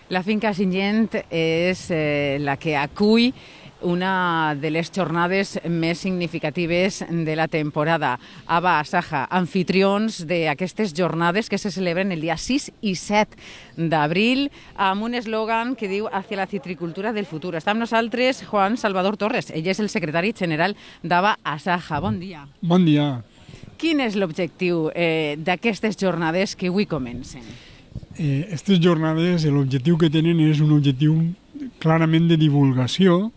La finca Singent és la que acull una de les jornades més significatives de la temporada. Aba Asaja, anfitrions d'aquestes jornades que se celebren el dia 6 i 7 d'abril amb un eslògan que diu «Hacia la citricultura del futur». Està amb nosaltres Juan Salvador Torres. Ell és el secretari general d'Aba Asaja. Bon dia. Bon dia. Quin és l'objectiu d'aquestes jornades que avui comencen? Aquestes jornades, l'objectiu que tenen és un objectiu clarament de divulgació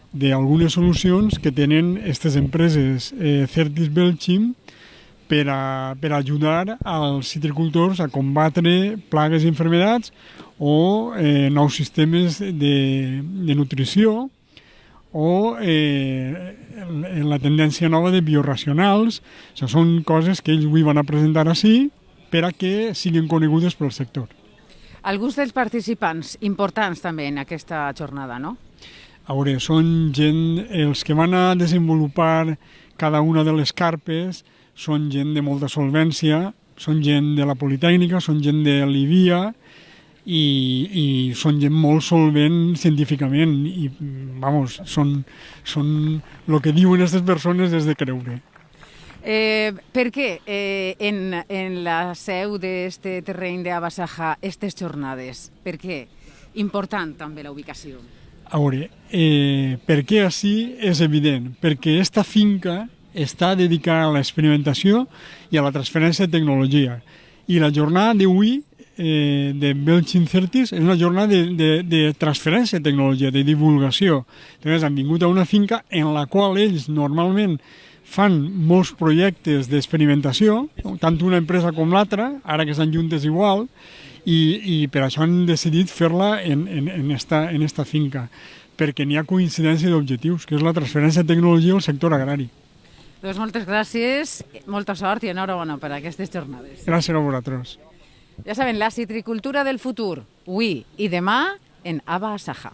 d'algunes solucions que tenen aquestes empreses Certis Belchim per ajudar als citricultors a combatre plagues i malalties o nous sistemes de nutrició o la tendència nova de bioracionals. Són coses que ells avui van a presentar ací per a que siguin conegudes pel sector. Alguns dels participants importants també en aquesta jornada, no? A veure, són gent, els que van a desenvolupar cada una de les carpes, són gent de molta solvència, són gent de la Politècnica, són gent de l'IVIA i són gent molt solvent científicament i, vamos, són el que diuen aquestes persones és de creure. Per què en la seu d'aquest terreny d'Aba Asaja aquestes jornades? Per què? Important també la ubicació. A veure, per què així és evident? Perquè aquesta finca està dedicada a l'experimentació i a la transferència de tecnologia. I la jornada d'avui de Belchim Certis és una jornada de transferència de tecnologia, de divulgació. Llavors han vingut a una finca en la qual ells normalment fan molts projectes d'experimentació, tant una empresa com l'altra, ara que estan juntes igual, i per això han decidit fer-la en esta finca, perquè n'hi ha coincidència d'objectius, que és la transferència de tecnologia al sector agrari. Doncs moltes gràcies, molta sort i enhorabona per a aquestes jornades. Gràcies a vosaltres. Ja saben, la citricultura del futur, avui i demà en Aba Asaja.